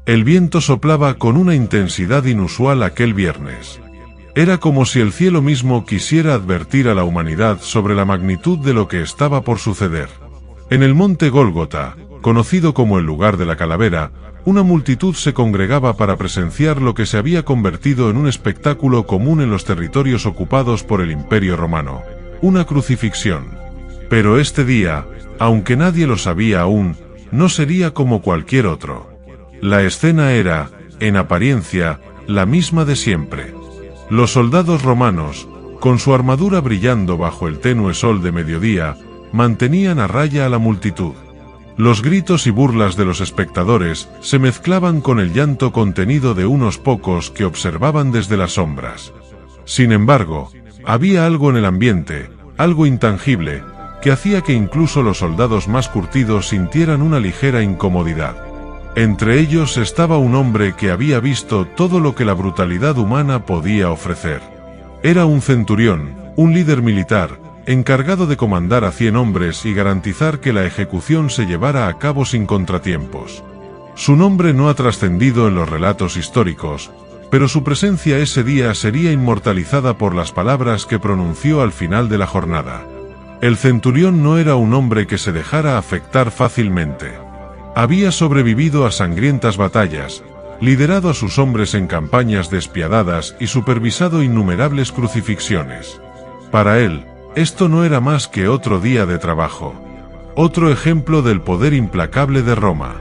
El viento soplaba con una intensidad inusual aquel viernes. Era como si el cielo mismo quisiera advertir a la humanidad sobre la magnitud de lo que estaba por suceder. En el monte Gólgota, conocido como el lugar de la calavera, una multitud se congregaba para presenciar lo que se había convertido en un espectáculo común en los territorios ocupados por el Imperio Romano: una crucifixión. Pero este día, aunque nadie lo sabía aún, no sería como cualquier otro. La escena era, en apariencia, la misma de siempre. Los soldados romanos, con su armadura brillando bajo el tenue sol de mediodía, mantenían a raya a la multitud. Los gritos y burlas de los espectadores se mezclaban con el llanto contenido de unos pocos que observaban desde las sombras. Sin embargo, había algo en el ambiente, algo intangible, que hacía que incluso los soldados más curtidos sintieran una ligera incomodidad. Entre ellos estaba un hombre que había visto todo lo que la brutalidad humana podía ofrecer. Era un centurión, un líder militar, encargado de comandar a 100 hombres y garantizar que la ejecución se llevara a cabo sin contratiempos. Su nombre no ha trascendido en los relatos históricos, pero su presencia ese día sería inmortalizada por las palabras que pronunció al final de la jornada. El centurión no era un hombre que se dejara afectar fácilmente. Había sobrevivido a sangrientas batallas, liderado a sus hombres en campañas despiadadas y supervisado innumerables crucifixiones. Para él, esto no era más que otro día de trabajo, otro ejemplo del poder implacable de Roma.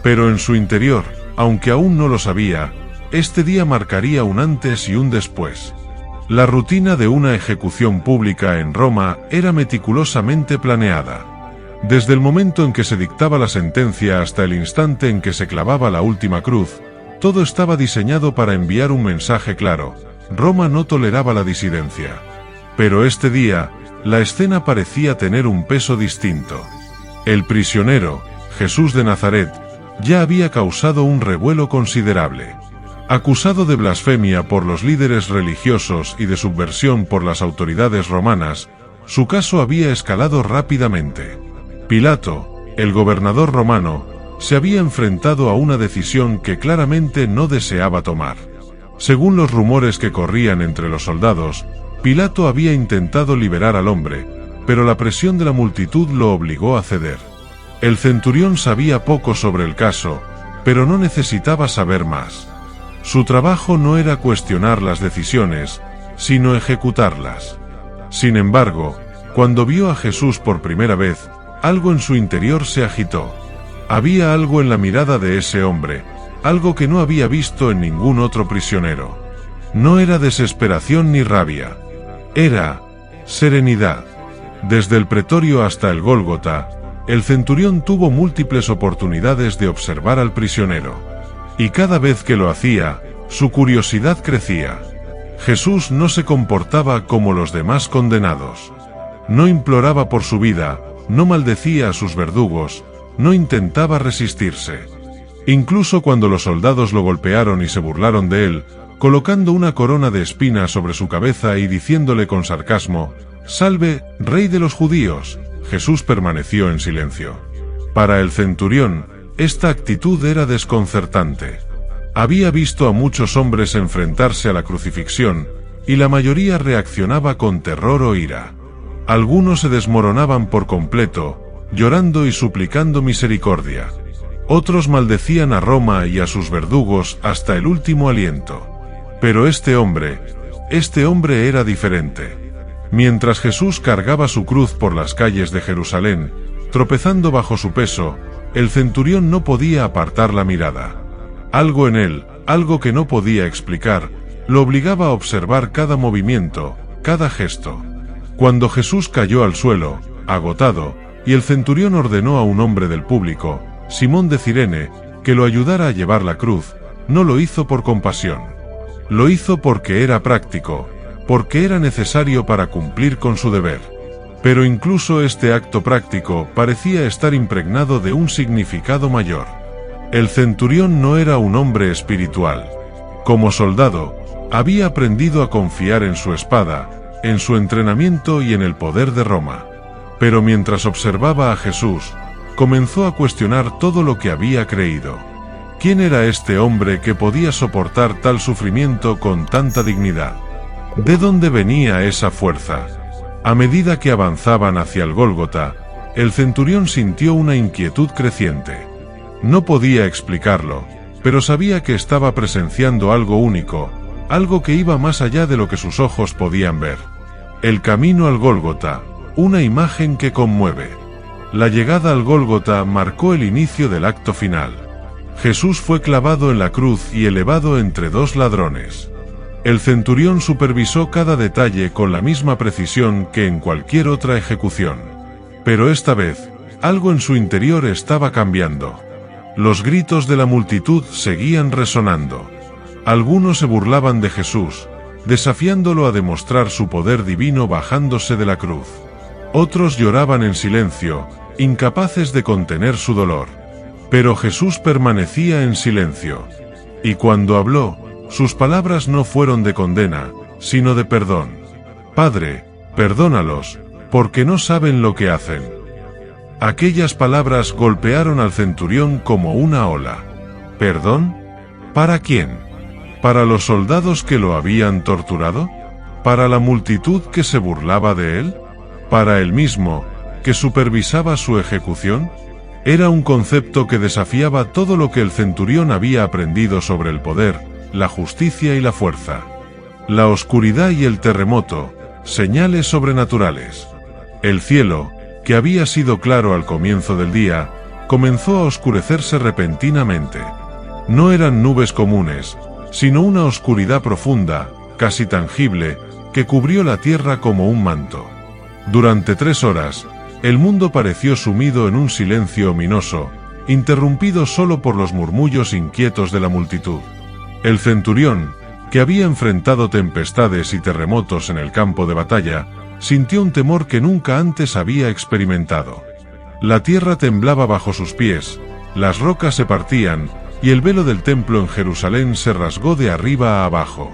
Pero en su interior, aunque aún no lo sabía, este día marcaría un antes y un después. La rutina de una ejecución pública en Roma era meticulosamente planeada. Desde el momento en que se dictaba la sentencia hasta el instante en que se clavaba la última cruz, todo estaba diseñado para enviar un mensaje claro: Roma no toleraba la disidencia. Pero este día, la escena parecía tener un peso distinto. El prisionero, Jesús de Nazaret, ya había causado un revuelo considerable. Acusado de blasfemia por los líderes religiosos y de subversión por las autoridades romanas, su caso había escalado rápidamente. Pilato, el gobernador romano, se había enfrentado a una decisión que claramente no deseaba tomar. Según los rumores que corrían entre los soldados, Pilato había intentado liberar al hombre, pero la presión de la multitud lo obligó a ceder. El centurión sabía poco sobre el caso, pero no necesitaba saber más. Su trabajo no era cuestionar las decisiones, sino ejecutarlas. Sin embargo, cuando vio a Jesús por primera vez, algo en su interior se agitó. Había algo en la mirada de ese hombre, algo que no había visto en ningún otro prisionero. No era desesperación ni rabia. Era serenidad. Desde el pretorio hasta el Gólgota, el centurión tuvo múltiples oportunidades de observar al prisionero. Y cada vez que lo hacía, su curiosidad crecía. Jesús no se comportaba como los demás condenados. No imploraba por su vida, no maldecía a sus verdugos, no intentaba resistirse. Incluso cuando los soldados lo golpearon y se burlaron de él, colocando una corona de espinas sobre su cabeza y diciéndole con sarcasmo: «Salve, rey de los judíos», Jesús permaneció en silencio. Para el centurión, esta actitud era desconcertante. Había visto a muchos hombres enfrentarse a la crucifixión, y la mayoría reaccionaba con terror o ira. Algunos se desmoronaban por completo, llorando y suplicando misericordia. Otros maldecían a Roma y a sus verdugos hasta el último aliento. Pero este hombre era diferente. Mientras Jesús cargaba su cruz por las calles de Jerusalén, tropezando bajo su peso, el centurión no podía apartar la mirada. Algo en él, algo que no podía explicar, lo obligaba a observar cada movimiento, cada gesto. Cuando Jesús cayó al suelo, agotado, y el centurión ordenó a un hombre del público, Simón de Cirene, que lo ayudara a llevar la cruz, no lo hizo por compasión. Lo hizo porque era práctico, porque era necesario para cumplir con su deber. Pero incluso este acto práctico parecía estar impregnado de un significado mayor. El centurión no era un hombre espiritual. Como soldado, había aprendido a confiar en su espada, en su entrenamiento y en el poder de Roma. Pero mientras observaba a Jesús, comenzó a cuestionar todo lo que había creído. ¿Quién era este hombre que podía soportar tal sufrimiento con tanta dignidad? ¿De dónde venía esa fuerza? A medida que avanzaban hacia el Gólgota, el centurión sintió una inquietud creciente. No podía explicarlo, pero sabía que estaba presenciando algo único, algo que iba más allá de lo que sus ojos podían ver. El camino al Gólgota, una imagen que conmueve. La llegada al Gólgota marcó el inicio del acto final. Jesús fue clavado en la cruz y elevado entre dos ladrones. El centurión supervisó cada detalle con la misma precisión que en cualquier otra ejecución. Pero esta vez, algo en su interior estaba cambiando. Los gritos de la multitud seguían resonando. Algunos se burlaban de Jesús, desafiándolo a demostrar su poder divino bajándose de la cruz. Otros lloraban en silencio, incapaces de contener su dolor. Pero Jesús permanecía en silencio. Y cuando habló, sus palabras no fueron de condena, sino de perdón. Padre, perdónalos, porque no saben lo que hacen. Aquellas palabras golpearon al centurión como una ola. ¿Perdón? ¿Para quién? ¿Para los soldados que lo habían torturado? ¿Para la multitud que se burlaba de él? ¿Para él mismo, que supervisaba su ejecución? Era un concepto que desafiaba todo lo que el centurión había aprendido sobre el poder, la justicia y la fuerza. La oscuridad y el terremoto, señales sobrenaturales. El cielo, que había sido claro al comienzo del día, comenzó a oscurecerse repentinamente. No eran nubes comunes, sino una oscuridad profunda, casi tangible, que cubrió la tierra como un manto. Durante 3 horas, el mundo pareció sumido en un silencio ominoso, interrumpido solo por los murmullos inquietos de la multitud. El centurión, que había enfrentado tempestades y terremotos en el campo de batalla, sintió un temor que nunca antes había experimentado. La tierra temblaba bajo sus pies, las rocas se partían, y el velo del templo en Jerusalén se rasgó de arriba a abajo.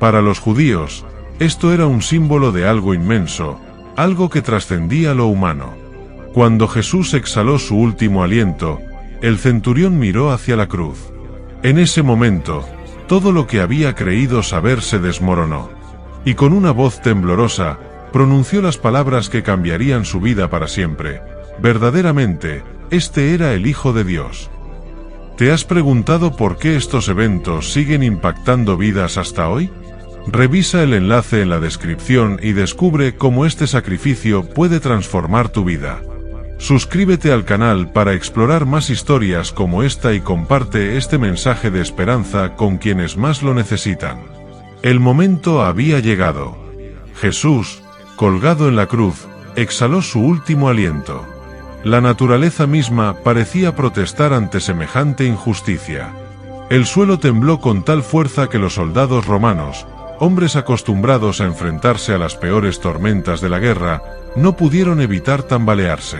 Para los judíos, esto era un símbolo de algo inmenso, algo que trascendía lo humano. Cuando Jesús exhaló su último aliento, el centurión miró hacia la cruz. En ese momento, todo lo que había creído saber se desmoronó. Y con una voz temblorosa, pronunció las palabras que cambiarían su vida para siempre. Verdaderamente, este era el Hijo de Dios. ¿Te has preguntado por qué estos eventos siguen impactando vidas hasta hoy? Revisa el enlace en la descripción y descubre cómo este sacrificio puede transformar tu vida. Suscríbete al canal para explorar más historias como esta y comparte este mensaje de esperanza con quienes más lo necesitan. El momento había llegado. Jesús, colgado en la cruz, exhaló su último aliento. La naturaleza misma parecía protestar ante semejante injusticia. El suelo tembló con tal fuerza que los soldados romanos, hombres acostumbrados a enfrentarse a las peores tormentas de la guerra, no pudieron evitar tambalearse.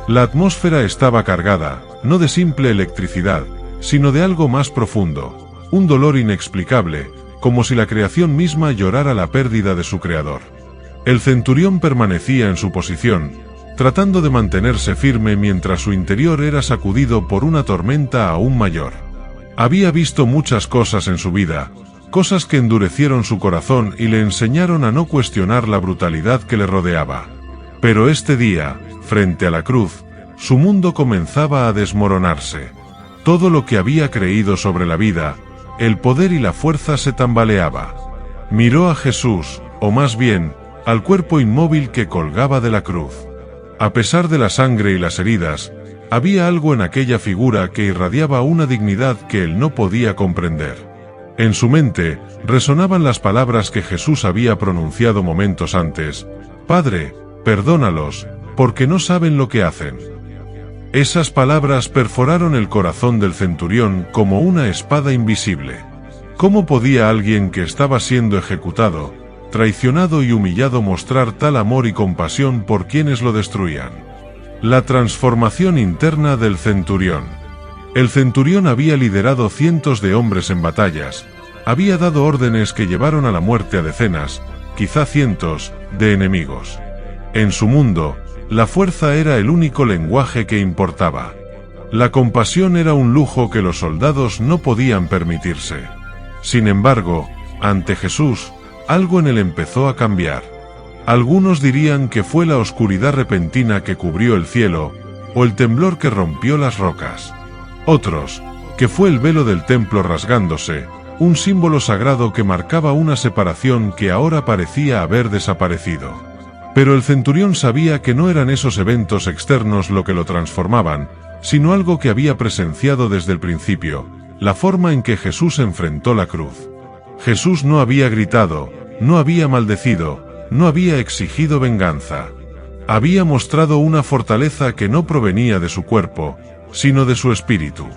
La atmósfera estaba cargada, no de simple electricidad, sino de algo más profundo, un dolor inexplicable, como si la creación misma llorara la pérdida de su creador. El centurión permanecía en su posición, tratando de mantenerse firme mientras su interior era sacudido por una tormenta aún mayor. Había visto muchas cosas en su vida, cosas que endurecieron su corazón y le enseñaron a no cuestionar la brutalidad que le rodeaba. Pero este día, frente a la cruz, su mundo comenzaba a desmoronarse. Todo lo que había creído sobre la vida, el poder y la fuerza se tambaleaba. Miró a Jesús, o más bien, al cuerpo inmóvil que colgaba de la cruz. A pesar de la sangre y las heridas, había algo en aquella figura que irradiaba una dignidad que él no podía comprender. En su mente, resonaban las palabras que Jesús había pronunciado momentos antes: Padre, perdónalos, porque no saben lo que hacen. Esas palabras perforaron el corazón del centurión como una espada invisible. ¿Cómo podía alguien que estaba siendo ejecutado, traicionado y humillado mostrar tal amor y compasión por quienes lo destruían? La transformación interna del centurión. El centurión había liderado cientos de hombres en batallas, había dado órdenes que llevaron a la muerte a decenas, quizá cientos, de enemigos. En su mundo, la fuerza era el único lenguaje que importaba. La compasión era un lujo que los soldados no podían permitirse. Sin embargo, ante Jesús, algo en él empezó a cambiar. Algunos dirían que fue la oscuridad repentina que cubrió el cielo, o el temblor que rompió las rocas. Otros, que fue el velo del templo rasgándose, un símbolo sagrado que marcaba una separación que ahora parecía haber desaparecido. Pero el centurión sabía que no eran esos eventos externos lo que lo transformaban, sino algo que había presenciado desde el principio, la forma en que Jesús enfrentó la cruz. Jesús no había gritado, no había maldecido, no había exigido venganza. Había mostrado una fortaleza que no provenía de su cuerpo, sino de su espíritu.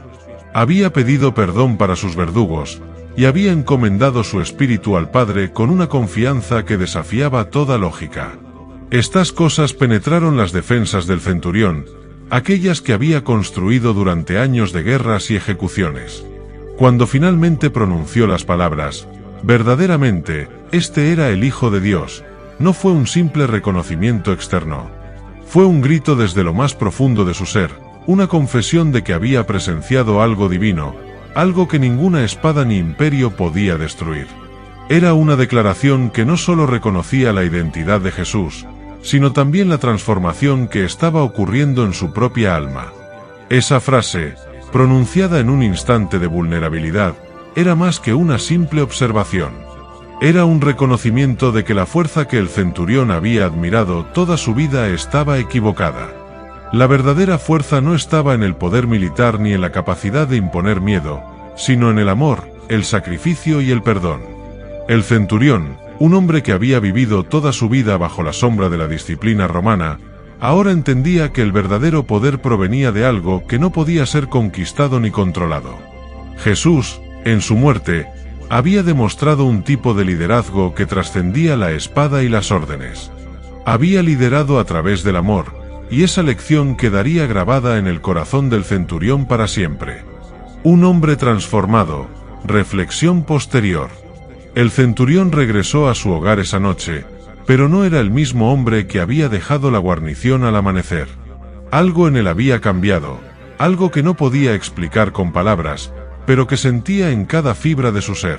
Había pedido perdón para sus verdugos, y había encomendado su espíritu al Padre con una confianza que desafiaba toda lógica. Estas cosas penetraron las defensas del centurión, aquellas que había construido durante años de guerras y ejecuciones. Cuando finalmente pronunció las palabras, verdaderamente, este era el Hijo de Dios, no fue un simple reconocimiento externo. Fue un grito desde lo más profundo de su ser, una confesión de que había presenciado algo divino, algo que ninguna espada ni imperio podía destruir. Era una declaración que no solo reconocía la identidad de Jesús, sino también la transformación que estaba ocurriendo en su propia alma. Esa frase, pronunciada en un instante de vulnerabilidad, era más que una simple observación. Era un reconocimiento de que la fuerza que el centurión había admirado toda su vida estaba equivocada. La verdadera fuerza no estaba en el poder militar ni en la capacidad de imponer miedo, sino en el amor, el sacrificio y el perdón. El centurión, un hombre que había vivido toda su vida bajo la sombra de la disciplina romana, ahora entendía que el verdadero poder provenía de algo que no podía ser conquistado ni controlado. Jesús, en su muerte, había demostrado un tipo de liderazgo que trascendía la espada y las órdenes. Había liderado a través del amor, y esa lección quedaría grabada en el corazón del centurión para siempre. Un hombre transformado. Reflexión posterior. El centurión regresó a su hogar esa noche, pero no era el mismo hombre que había dejado la guarnición al amanecer. Algo en él había cambiado, algo que no podía explicar con palabras, pero que sentía en cada fibra de su ser.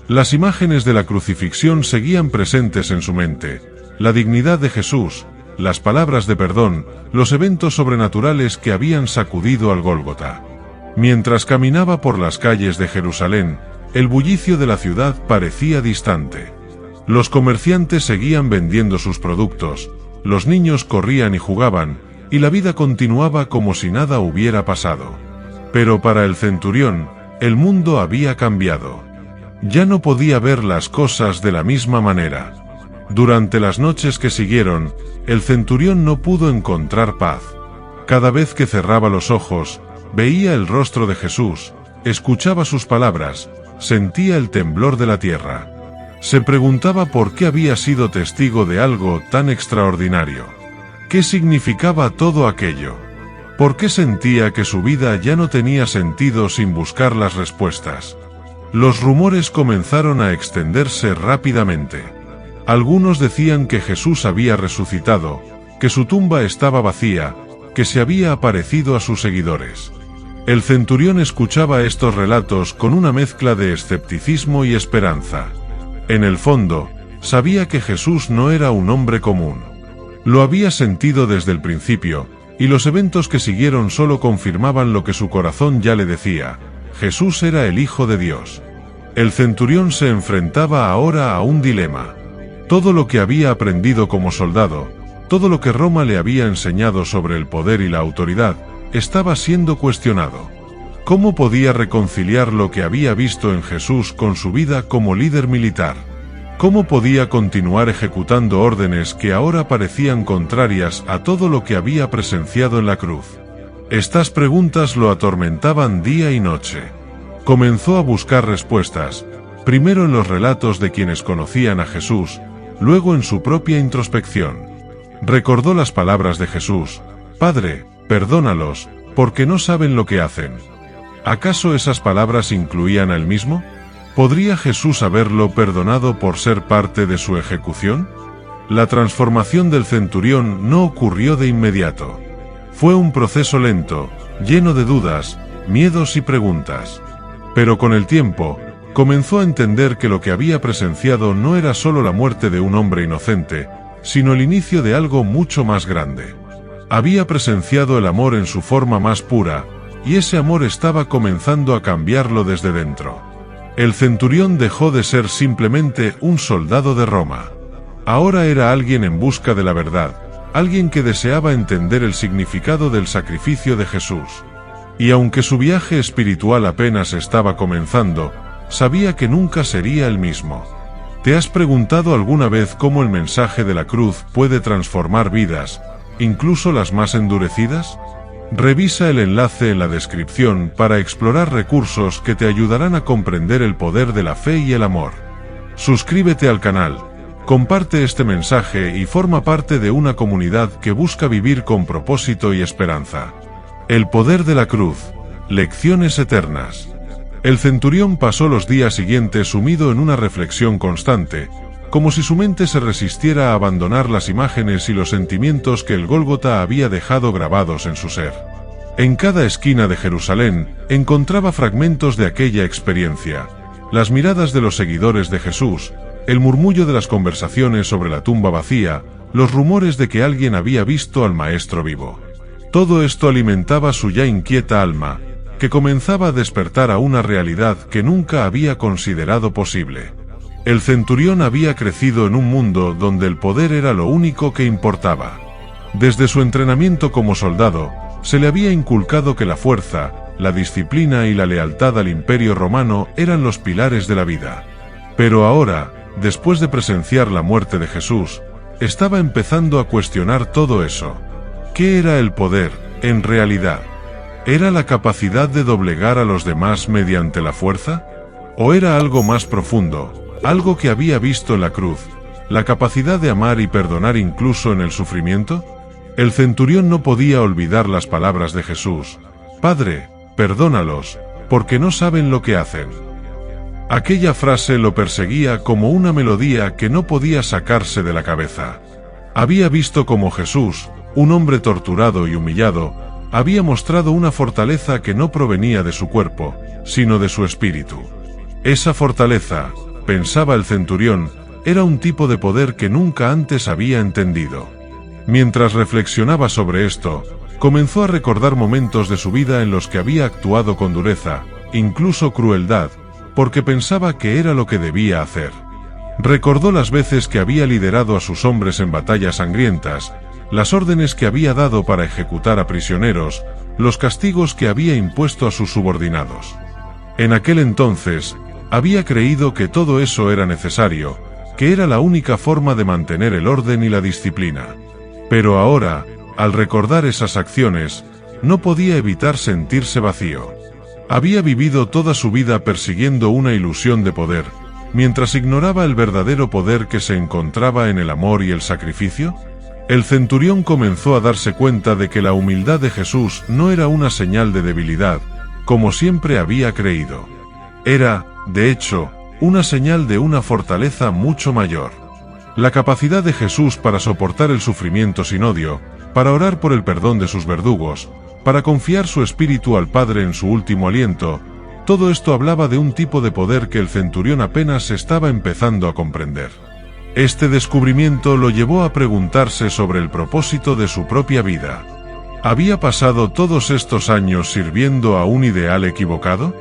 Las imágenes de la crucifixión seguían presentes en su mente, la dignidad de Jesús, las palabras de perdón, los eventos sobrenaturales que habían sacudido al Gólgota. Mientras caminaba por las calles de Jerusalén, el bullicio de la ciudad parecía distante. Los comerciantes seguían vendiendo sus productos, los niños corrían y jugaban, y la vida continuaba como si nada hubiera pasado. Pero para el centurión, el mundo había cambiado. Ya no podía ver las cosas de la misma manera. Durante las noches que siguieron, el centurión no pudo encontrar paz. Cada vez que cerraba los ojos, veía el rostro de Jesús, escuchaba sus palabras, sentía el temblor de la tierra. Se preguntaba por qué había sido testigo de algo tan extraordinario. ¿Qué significaba todo aquello? ¿Por qué sentía que su vida ya no tenía sentido sin buscar las respuestas? Los rumores comenzaron a extenderse rápidamente. Algunos decían que Jesús había resucitado, que su tumba estaba vacía, que se había aparecido a sus seguidores. El centurión escuchaba estos relatos con una mezcla de escepticismo y esperanza. En el fondo, sabía que Jesús no era un hombre común. Lo había sentido desde el principio, y los eventos que siguieron solo confirmaban lo que su corazón ya le decía: Jesús era el Hijo de Dios. El centurión se enfrentaba ahora a un dilema. Todo lo que había aprendido como soldado, todo lo que Roma le había enseñado sobre el poder y la autoridad, estaba siendo cuestionado. ¿Cómo podía reconciliar lo que había visto en Jesús con su vida como líder militar? ¿Cómo podía continuar ejecutando órdenes que ahora parecían contrarias a todo lo que había presenciado en la cruz? Estas preguntas lo atormentaban día y noche. Comenzó a buscar respuestas, primero en los relatos de quienes conocían a Jesús, luego en su propia introspección. Recordó las palabras de Jesús: Padre, perdónalos, porque no saben lo que hacen. ¿Acaso esas palabras incluían a él mismo? ¿Podría Jesús haberlo perdonado por ser parte de su ejecución? La transformación del centurión no ocurrió de inmediato. Fue un proceso lento, lleno de dudas, miedos y preguntas. Pero con el tiempo, comenzó a entender que lo que había presenciado no era solo la muerte de un hombre inocente, sino el inicio de algo mucho más grande. Había presenciado el amor en su forma más pura, y ese amor estaba comenzando a cambiarlo desde dentro. El centurión dejó de ser simplemente un soldado de Roma. Ahora era alguien en busca de la verdad, alguien que deseaba entender el significado del sacrificio de Jesús. Y aunque su viaje espiritual apenas estaba comenzando, sabía que nunca sería el mismo. ¿Te has preguntado alguna vez cómo el mensaje de la cruz puede transformar vidas, incluso las más endurecidas? Revisa el enlace en la descripción para explorar recursos que te ayudarán a comprender el poder de la fe y el amor. Suscríbete al canal, comparte este mensaje y forma parte de una comunidad que busca vivir con propósito y esperanza. El poder de la cruz. Lecciones eternas. El centurión pasó los días siguientes sumido en una reflexión constante, como si su mente se resistiera a abandonar las imágenes y los sentimientos que el Gólgota había dejado grabados en su ser. En cada esquina de Jerusalén encontraba fragmentos de aquella experiencia, las miradas de los seguidores de Jesús, el murmullo de las conversaciones sobre la tumba vacía, los rumores de que alguien había visto al Maestro vivo. Todo esto alimentaba su ya inquieta alma, que comenzaba a despertar a una realidad que nunca había considerado posible. El centurión había crecido en un mundo donde el poder era lo único que importaba. Desde su entrenamiento como soldado, se le había inculcado que la fuerza, la disciplina y la lealtad al Imperio Romano eran los pilares de la vida. Pero ahora, después de presenciar la muerte de Jesús, estaba empezando a cuestionar todo eso. ¿Qué era el poder, en realidad? ¿Era la capacidad de doblegar a los demás mediante la fuerza? ¿O era algo más profundo, algo que había visto en la cruz, la capacidad de amar y perdonar incluso en el sufrimiento? El centurión no podía olvidar las palabras de Jesús: «Padre, perdónalos, porque no saben lo que hacen». Aquella frase lo perseguía como una melodía que no podía sacarse de la cabeza. Había visto cómo Jesús, un hombre torturado y humillado, había mostrado una fortaleza que no provenía de su cuerpo, sino de su espíritu. Esa fortaleza, pensaba el centurión, era un tipo de poder que nunca antes había entendido. Mientras reflexionaba sobre esto, comenzó a recordar momentos de su vida en los que había actuado con dureza, incluso crueldad, porque pensaba que era lo que debía hacer. Recordó las veces que había liderado a sus hombres en batallas sangrientas, las órdenes que había dado para ejecutar a prisioneros, los castigos que había impuesto a sus subordinados. En aquel entonces, había creído que todo eso era necesario, que era la única forma de mantener el orden y la disciplina. Pero ahora, al recordar esas acciones, no podía evitar sentirse vacío. Había vivido toda su vida persiguiendo una ilusión de poder, mientras ignoraba el verdadero poder que se encontraba en el amor y el sacrificio. El centurión comenzó a darse cuenta de que la humildad de Jesús no era una señal de debilidad, como siempre había creído. Era, de hecho, una señal de una fortaleza mucho mayor. La capacidad de Jesús para soportar el sufrimiento sin odio, para orar por el perdón de sus verdugos, para confiar su espíritu al Padre en su último aliento, todo esto hablaba de un tipo de poder que el centurión apenas estaba empezando a comprender. Este descubrimiento lo llevó a preguntarse sobre el propósito de su propia vida. ¿Había pasado todos estos años sirviendo a un ideal equivocado?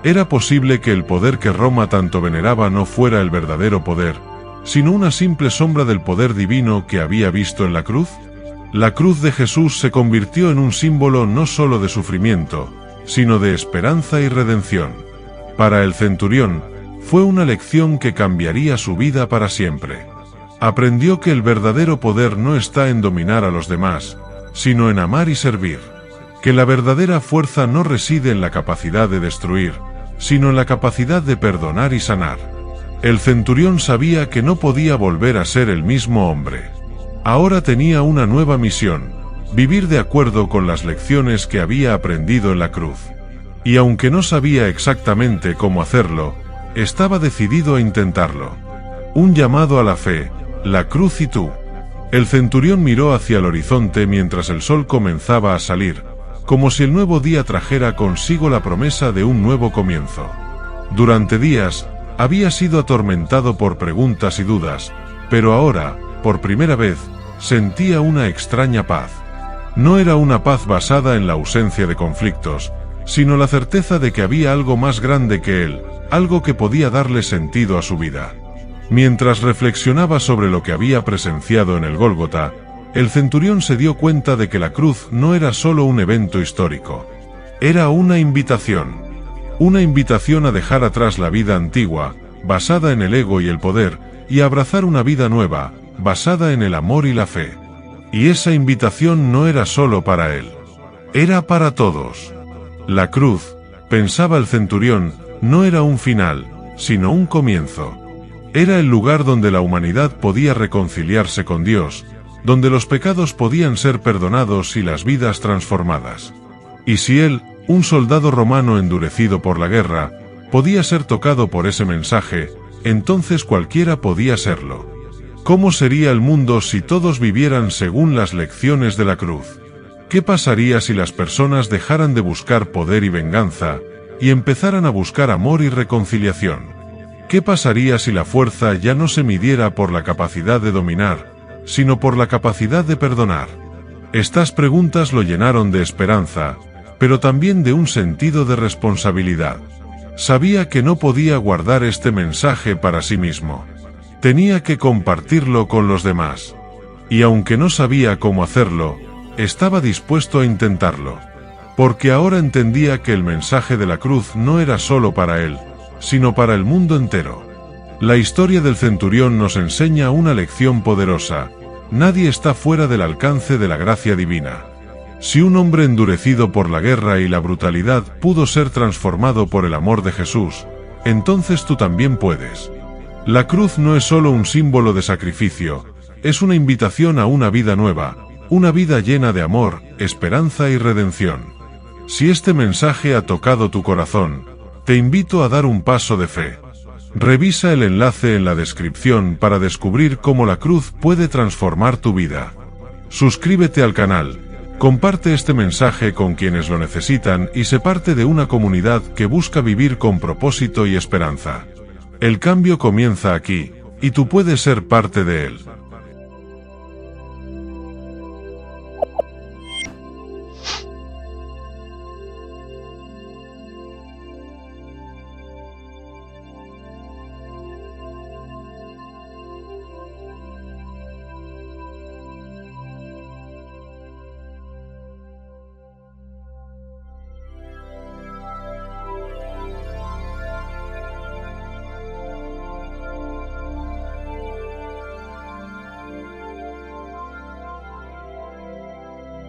¿Era posible que el poder que Roma tanto veneraba no fuera el verdadero poder, sino una simple sombra del poder divino que había visto en la cruz? La cruz de Jesús se convirtió en un símbolo no solo de sufrimiento, sino de esperanza y redención. Para el centurión, fue una lección que cambiaría su vida para siempre. Aprendió que el verdadero poder no está en dominar a los demás, sino en amar y servir. Que la verdadera fuerza no reside en la capacidad de destruir, sino en la capacidad de perdonar y sanar. El centurión sabía que no podía volver a ser el mismo hombre. Ahora tenía una nueva misión: vivir de acuerdo con las lecciones que había aprendido en la cruz. Y aunque no sabía exactamente cómo hacerlo, estaba decidido a intentarlo. Un llamado a la fe, la cruz y tú. El centurión miró hacia el horizonte mientras el sol comenzaba a salir, como si el nuevo día trajera consigo la promesa de un nuevo comienzo. Durante días, había sido atormentado por preguntas y dudas, pero ahora, por primera vez, sentía una extraña paz. No era una paz basada en la ausencia de conflictos, sino la certeza de que había algo más grande que él, algo que podía darle sentido a su vida. Mientras reflexionaba sobre lo que había presenciado en el Gólgota, el centurión se dio cuenta de que la cruz no era solo un evento histórico. Era una invitación a dejar atrás la vida antigua, basada en el ego y el poder, y a abrazar una vida nueva, basada en el amor y la fe. Y esa invitación no era solo para él. Era para todos. La cruz, pensaba el centurión, no era un final, sino un comienzo. Era el lugar donde la humanidad podía reconciliarse con Dios, donde los pecados podían ser perdonados y las vidas transformadas. Y si él, un soldado romano endurecido por la guerra, podía ser tocado por ese mensaje, entonces cualquiera podía serlo. ¿Cómo sería el mundo si todos vivieran según las lecciones de la cruz? ¿Qué pasaría si las personas dejaran de buscar poder y venganza, y empezaran a buscar amor y reconciliación? ¿Qué pasaría si la fuerza ya no se midiera por la capacidad de dominar, sino por la capacidad de perdonar? Estas preguntas lo llenaron de esperanza, pero también de un sentido de responsabilidad. Sabía que no podía guardar este mensaje para sí mismo. Tenía que compartirlo con los demás. Y aunque no sabía cómo hacerlo, estaba dispuesto a intentarlo. Porque ahora entendía que el mensaje de la cruz no era solo para él, sino para el mundo entero. La historia del centurión nos enseña una lección poderosa: nadie está fuera del alcance de la gracia divina. Si un hombre endurecido por la guerra y la brutalidad pudo ser transformado por el amor de Jesús, entonces tú también puedes. La cruz no es solo un símbolo de sacrificio, es una invitación a una vida nueva, una vida llena de amor, esperanza y redención. Si este mensaje ha tocado tu corazón, te invito a dar un paso de fe. Revisa el enlace en la descripción para descubrir cómo la cruz puede transformar tu vida. Suscríbete al canal, comparte este mensaje con quienes lo necesitan y sé parte de una comunidad que busca vivir con propósito y esperanza. El cambio comienza aquí, y tú puedes ser parte de él.